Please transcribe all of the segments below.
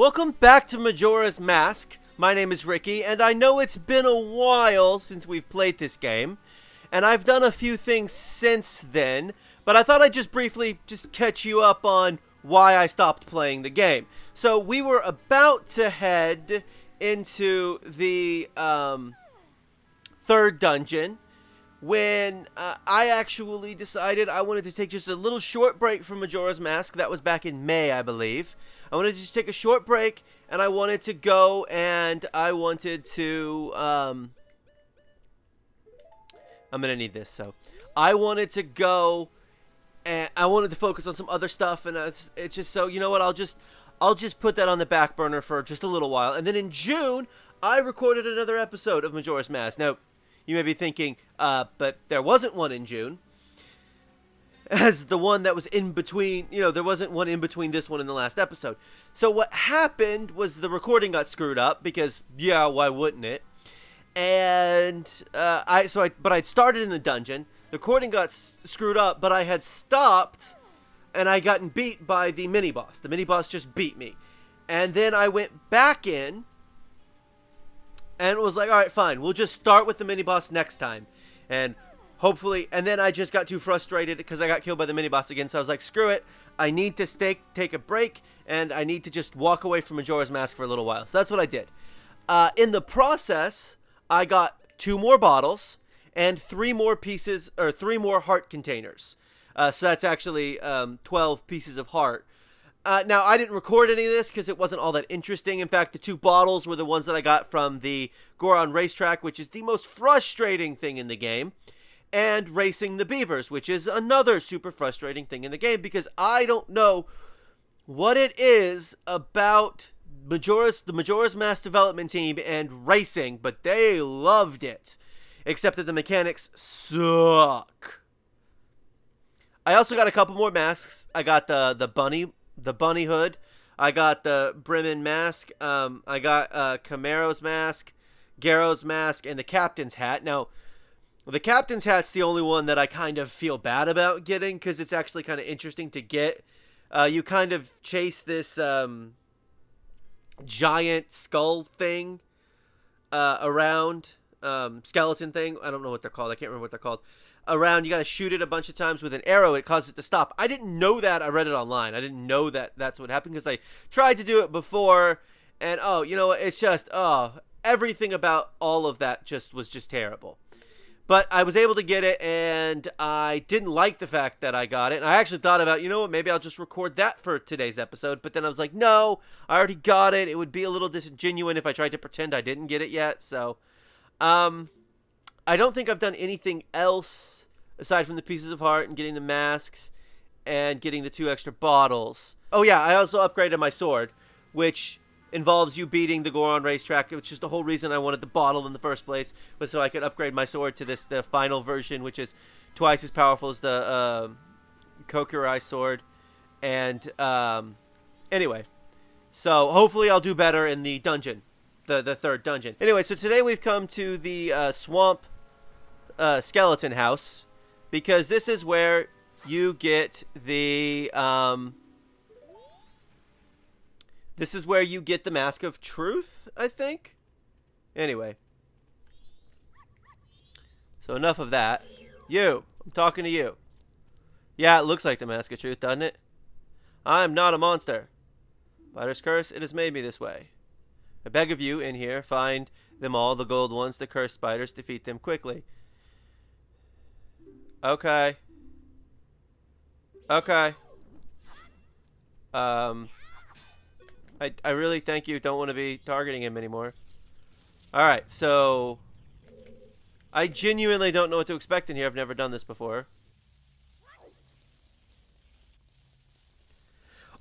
Welcome back to Majora's Mask. My name is Ricky, and I know it's been a while since we've played this game, and I've done a few things since then, but I thought I'd just briefly catch you up on why I stopped playing the game. So we were about to head into the third dungeon when I actually decided I wanted to take just a little short break from Majora's Mask. That was back in May, I believe. I wanted to just take a short break, and I wanted to go, and I wanted to, I'm going to need this, so. I wanted to go, and I wanted to focus on some other stuff, and it's just so, you know what, I'll just put that on the back burner for just a little while. And then in June, I recorded another episode of Majora's Mask. Now, you may be thinking, but there wasn't one in June. As the one that was in between, there wasn't one in between this one and the last episode. So what happened was the recording got screwed up because, yeah, why wouldn't it? And but I'd started in the dungeon. The recording got screwed up, but I had stopped, and I gotten beat by the mini boss. The mini boss just beat me, and then I went back in, and was like, all right, fine, we'll just start with the mini boss next time, and hopefully, and then I just got too frustrated because I got killed by the mini-boss again, so I was like, screw it, I need to take a break, and I need to just walk away from Majora's Mask for a little while. So that's what I did. In the process, I got 2 more bottles, and 3 more heart containers. So that's actually 12 pieces of heart. Now, I didn't record any of this because it wasn't all that interesting. In fact, the 2 bottles were the ones that I got from the Goron racetrack, which is the most frustrating thing in the game. And racing the beavers, which is another super frustrating thing in the game because I don't know what it is about the Majora's Mask development team and racing, but they loved it. Except that the mechanics suck. I also got a couple more masks. I got the bunny hood. I got the Bremen mask. I got Camaro's mask, Garo's mask, and the captain's hat. Now, the captain's hat's the only one that I kind of feel bad about getting because it's actually kind of interesting to get. You kind of chase this giant skull thing around, skeleton thing. I don't know what they're called. I can't remember what they're called. Around, you got to shoot it a bunch of times with an arrow. It causes it to stop. I didn't know that. I read it online. I didn't know that that's what happened because I tried to do it before. And, you know what? It's just, everything about all of that was just terrible. But I was able to get it, and I didn't like the fact that I got it. And I actually thought about, you know what, maybe I'll just record that for today's episode. But then I was like, no, I already got it. It would be a little disingenuous if I tried to pretend I didn't get it yet. So, I don't think I've done anything else aside from the pieces of heart and getting the masks and getting the 2 extra bottles. Oh, yeah, I also upgraded my sword, which involves you beating the Goron racetrack, which is the whole reason I wanted the bottle in the first place, was so I could upgrade my sword to the final version, which is twice as powerful as the Kokurai sword. And anyway, so hopefully I'll do better in the dungeon, the third dungeon. Anyway, so today we've come to the swamp skeleton house because this is where you get the this is where you get the Mask of Truth, I think? Anyway. So enough of that. You! I'm talking to you. Yeah, it looks like the Mask of Truth, doesn't it? I'm not a monster. Spider's curse, it has made me this way. I beg of you, in here, find them all, the gold ones, the cursed spiders, defeat them quickly. Okay. Okay. I really, thank you, don't want to be targeting him anymore. Alright, so I genuinely don't know what to expect in here. I've never done this before.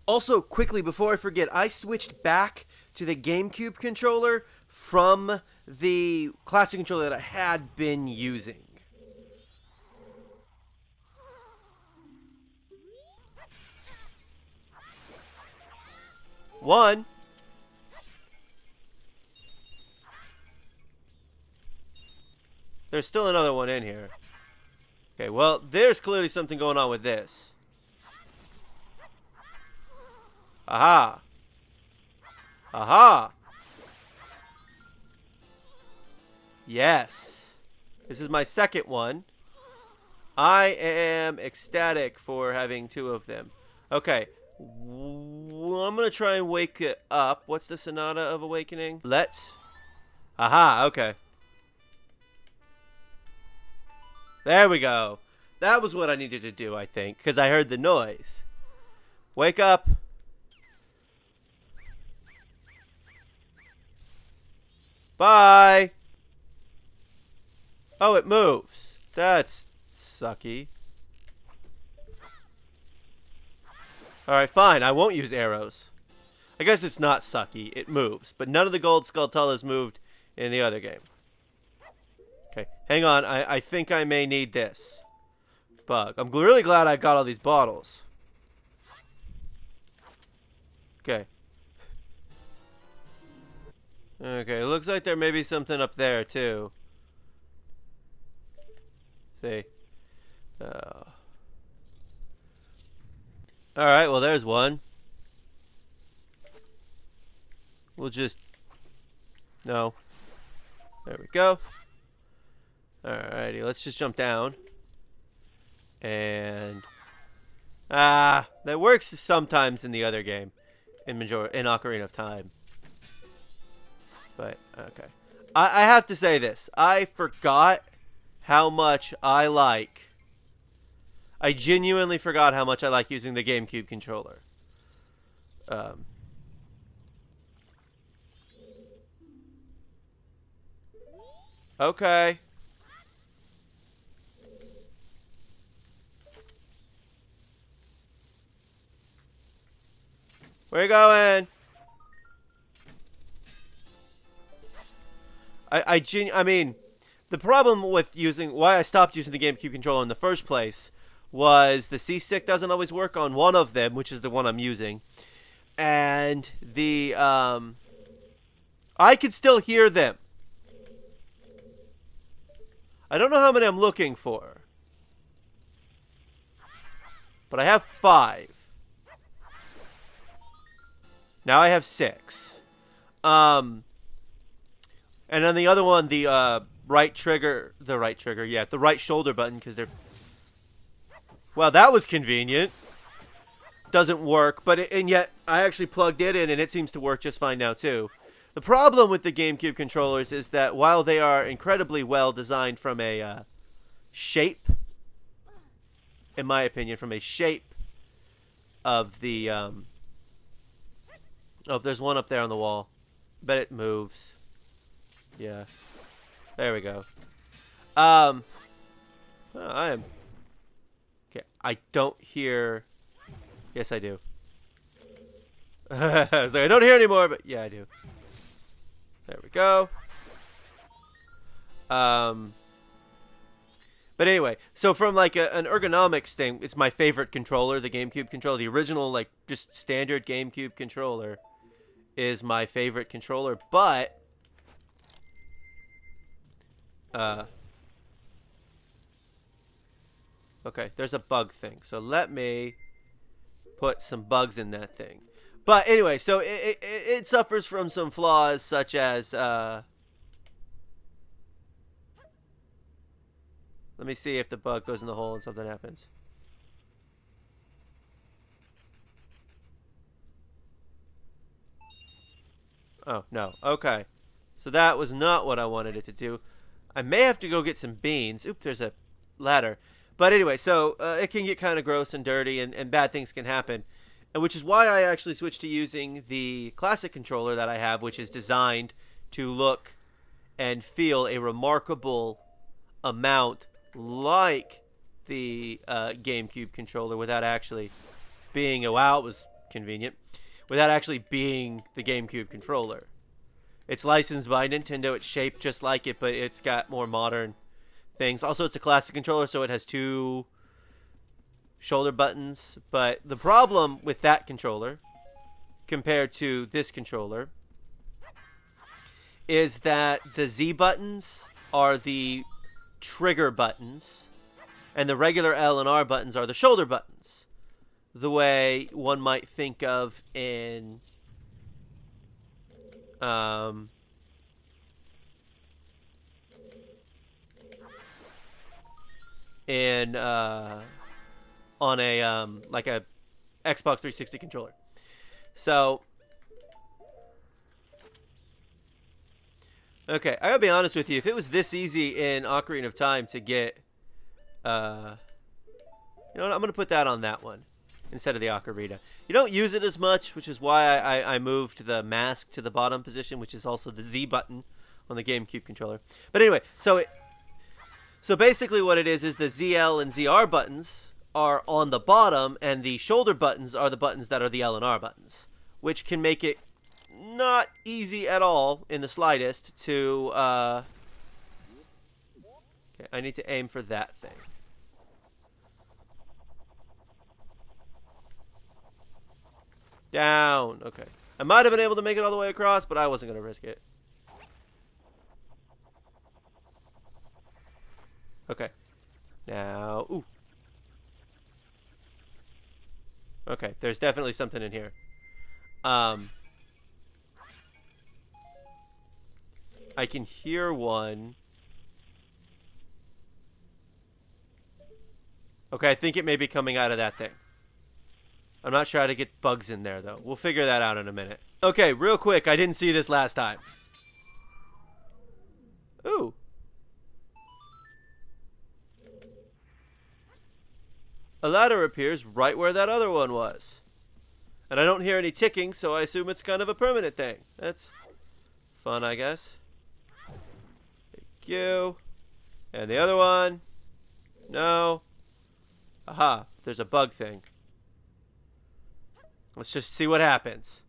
Also, quickly, before I forget, I switched back to the GameCube controller from the classic controller that I had been using. One. There's still another one in here. Okay, well, there's clearly something going on with this. Aha! Aha! Yes. This is my second one. I am ecstatic for having 2 of them. Okay. I'm going to try and wake it up. What's the Sonata of Awakening? Let's. Aha, okay. There we go. That was what I needed to do, I think, because I heard the noise. Wake up. Bye. Oh, it moves. That's sucky. Alright, fine. I won't use arrows. I guess it's not sucky. It moves. But none of the gold skulltulas moved in the other game. Okay, hang on. I think I may need this bug. I'm really glad I got all these bottles. Okay. Okay, looks like there may be something up there, too. See? Alright, well, there's one. We'll just... No. There we go. Alrighty, let's just jump down. And... that works sometimes in the other game. In Ocarina of Time. But, okay. I have to say this. I forgot how much I genuinely forgot how much I like using the GameCube controller. Okay. Where you going? I mean, the problem with why I stopped using the GameCube controller in the first place was the C-stick doesn't always work on one of them, which is the one I'm using. And the, I could still hear them. I don't know how many I'm looking for. But I have 5. Now I have 6. And then the other one, the right shoulder button, because they're... Well, that was convenient. Doesn't work, but and yet I actually plugged it in, and it seems to work just fine now, too. The problem with the GameCube controllers is that while they are incredibly well designed from a shape, in my opinion, from a shape of the... Oh, there's one up there on the wall. Bet it moves. Yeah. There we go. I am... Okay, I don't hear... Yes, I do. I was like, I don't hear anymore, but yeah, I do. There we go. But anyway, so from like an ergonomics thing, it's my favorite controller, the GameCube controller. The original, like, just standard GameCube controller is my favorite controller, but... Okay, there's a bug thing. So let me put some bugs in that thing. But anyway, so it suffers from some flaws such as... Let me see if the bug goes in the hole and something happens. Oh, no. Okay. So that was not what I wanted it to do. I may have to go get some beans. Oop, there's a ladder. But anyway, so it can get kind of gross and dirty, and bad things can happen. And which is why I actually switched to using the classic controller that I have, which is designed to look and feel a remarkable amount like the GameCube controller without actually being... Wow, it was convenient. Without actually being the GameCube controller. It's licensed by Nintendo. It's shaped just like it, but it's got more modern things. Also, it's a classic controller, so it has 2 shoulder buttons. But the problem with that controller, compared to this controller, is that the Z buttons are the trigger buttons, and the regular L and R buttons are the shoulder buttons. The way one might think of in Um, in on a like a Xbox 360 controller. So, okay, I gotta be honest with you. If it was this easy in Ocarina of Time to get, you know what? I'm gonna put that on that one instead of the Ocarina. You don't use it as much, which is why I moved the mask to the bottom position, which is also the Z button on the GameCube controller. But anyway, so basically what it is the ZL and ZR buttons are on the bottom, and the shoulder buttons are the buttons that are the L and R buttons, which can make it not easy at all in the slightest to, okay, I need to aim for that thing. Down. Okay. I might have been able to make it all the way across, but I wasn't going to risk it. Okay. Now, ooh. Okay, there's definitely something in here. I can hear one. Okay, I think it may be coming out of that thing. I'm not sure how to get bugs in there, though. We'll figure that out in a minute. Okay, real quick. I didn't see this last time. Ooh. A ladder appears right where that other one was. And I don't hear any ticking, so I assume it's kind of a permanent thing. That's fun, I guess. Thank you. And the other one. No. Aha. There's a bug thing. Let's just see what happens.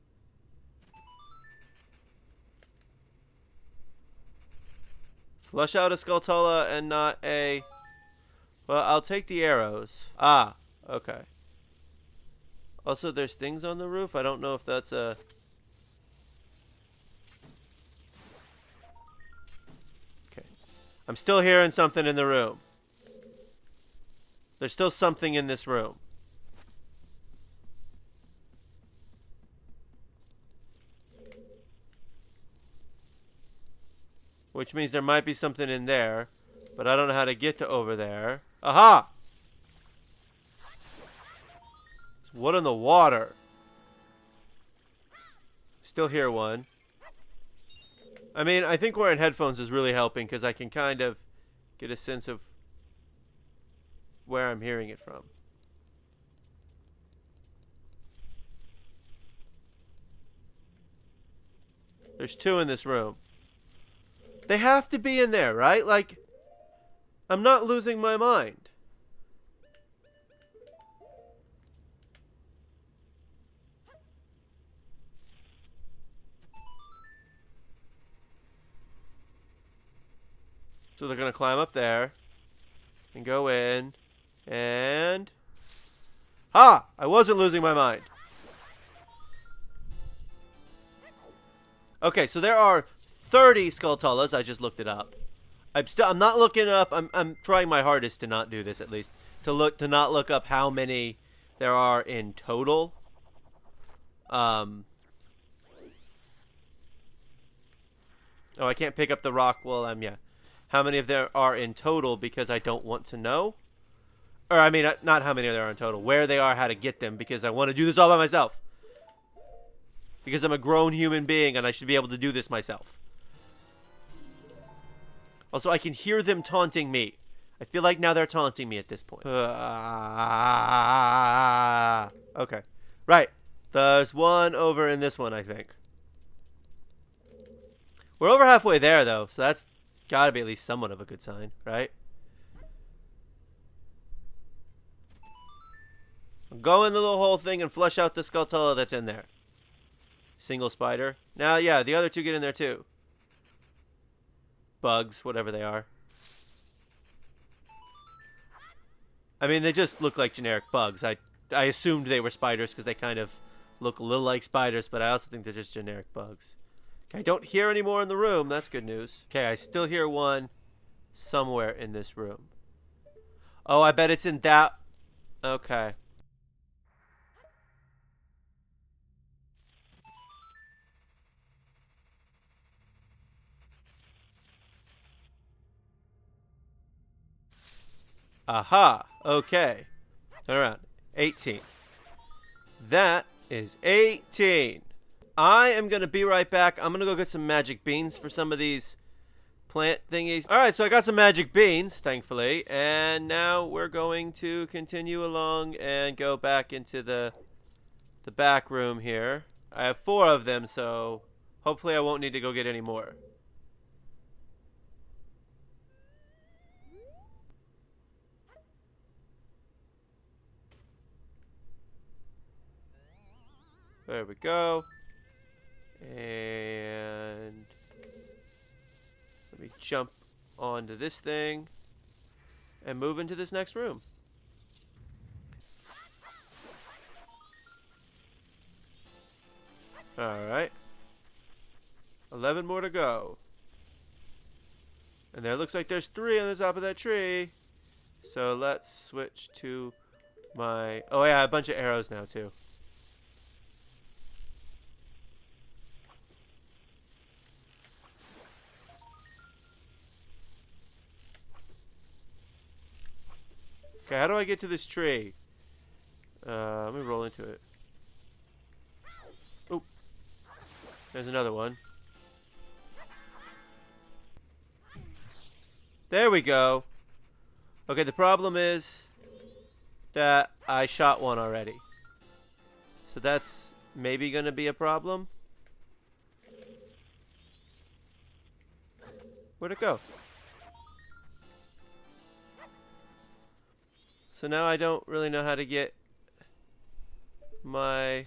Flush out a skulltula and not a... Well, I'll take the arrows. Ah, okay. Also, there's things on the roof. I don't know if that's a... Okay. I'm still hearing something in the room. There's still something in this room. Which means there might be something in there. But I don't know how to get to over there. Aha! What in the water? Still hear one. I mean, I think wearing headphones is really helping because I can kind of get a sense of where I'm hearing it from. There's two in this room. They have to be in there, right? Like, I'm not losing my mind. So they're going to climb up there and go in and... Ha! I wasn't losing my mind. Okay, so there are 30 skulltulas. I just looked it up. I'm not looking up. I'm trying my hardest to not do this, at least. To not look up how many there are in total. Oh, I can't pick up the rock. Well, yeah. How many of there are in total because I don't want to know. Or, I mean, not how many there are in total. Where they are, how to get them, because I want to do this all by myself. Because I'm a grown human being and I should be able to do this myself. Also, I can hear them taunting me. I feel like now they're taunting me at this point. Okay. Right. There's one over in this one, I think. We're over halfway there, though, so that's got to be at least somewhat of a good sign, right? Go into the whole thing and flush out the skulltula that's in there. Single spider. Now, yeah, the other two get in there, too. Bugs, whatever they are. I mean, they just look like generic bugs. I assumed they were spiders because they kind of look a little like spiders, but I also think they're just generic bugs. Okay, I don't hear any more in the room. That's good news. Okay, I still hear one somewhere in this room. Oh, I bet it's in that... Okay. Aha. Okay. Turn around. 18. That is 18. I am going to be right back. I'm going to go get some magic beans for some of these plant thingies. Alright, so I got some magic beans, thankfully. And now we're going to continue along and go back into the back room here. I have 4 of them, so hopefully I won't need to go get any more. There we go. And let me jump onto this thing and move into this next room. Alright. 11 more to go. And there looks like there's 3 on the top of that tree. So let's switch to my... Oh yeah, a bunch of arrows now too. Okay, how do I get to this tree? Let me roll into it. Oh, there's another one. There we go. Okay, the problem is that I shot one already. So that's maybe going to be a problem. Where'd it go? So now I don't really know how to get my...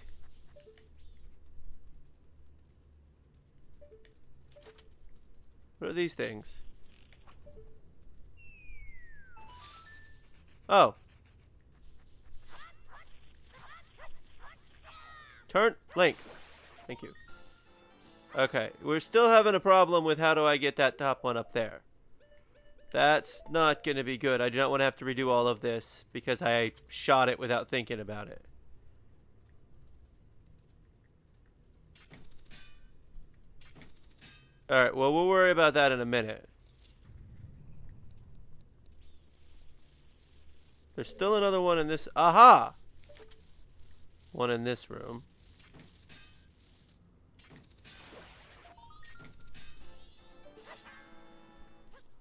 What are these things? Oh. Turn. Link. Thank you. Okay. We're still having a problem with how do I get that top one up there. That's not going to be good. I do not want to have to redo all of this because I shot it without thinking about it. Alright, well, we'll worry about that in a minute. There's still another one in this... Aha! One in this room.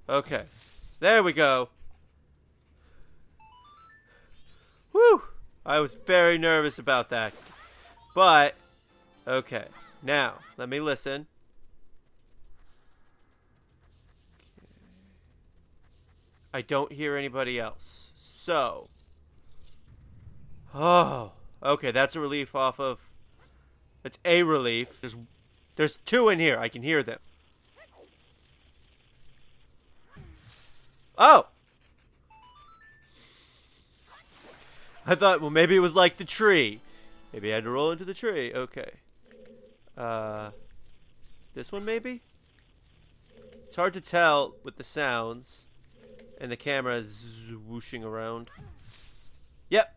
Okay. There we go. Whew! I was very nervous about that. But, okay. Now, let me listen. I don't hear anybody else. So. Oh. Okay, that's a relief off of... That's a relief. There's 2 in here. I can hear them. Oh! I thought, well, maybe it was like the tree. Maybe I had to roll into the tree. Okay. This one, maybe? It's hard to tell with the sounds. And the camera is whooshing around. Yep.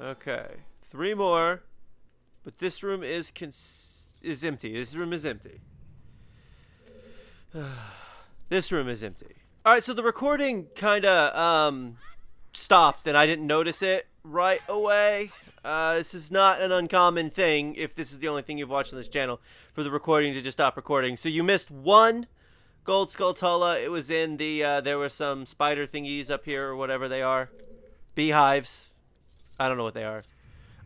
Okay. 3 more. But this room is empty. This room is empty. This room is empty. Alright, so the recording kinda, stopped and I didn't notice it right away. This is not an uncommon thing, if this is the only thing you've watched on this channel, for the recording to just stop recording. So you missed 1 gold skulltula. It was in the, there were some spider thingies up here, or whatever they are. Beehives. I don't know what they are.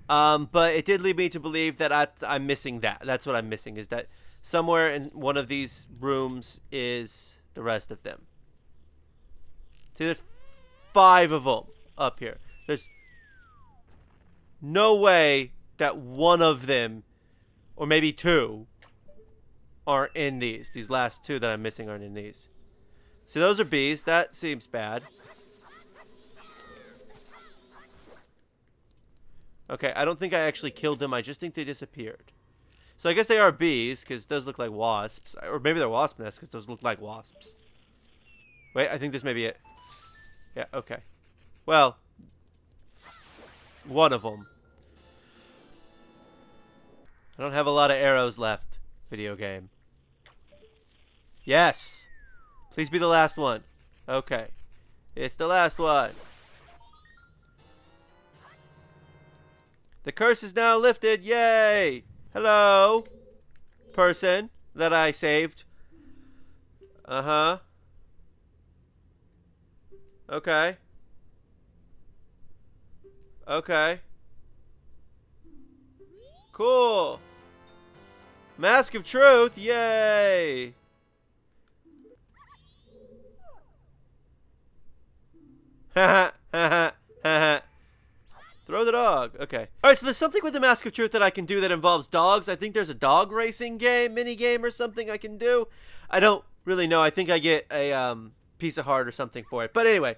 But it did lead me to believe that I'm missing that. That's what I'm missing, is that somewhere in one of these rooms is the rest of them. See, there's 5 of them up here. There's no way that one of them, or maybe 2, aren't in these. These last 2 that I'm missing aren't in these. See, those are bees. That seems bad. Okay, I don't think I actually killed them. I just think they disappeared. So I guess they are bees, because it does look like wasps. Or maybe they're wasp nests, because those look like wasps. Wait, I think this may be it. Yeah, okay. Well, one of them. I don't have a lot of arrows left, video game. Yes. Please be the last one. Okay. It's the last one. The curse is now lifted. Yay! Hello, person that I saved. Uh-huh. Okay. Okay. Cool. Mask of Truth. Yay! Ha ha ha. Throw the dog. Okay. Alright, so there's something with the Mask of Truth that I can do that involves dogs. I think there's a dog racing game, mini game or something I can do. I don't really know. I think I get a piece of heart or something for it. But anyway.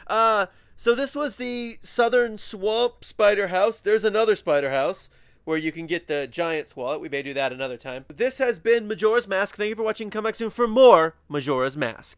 So this was the Southern Swamp Spider House. There's another spider house where you can get the giant swallow. We may do that another time. This has been Majora's Mask. Thank you for watching. Come back soon for more Majora's Mask.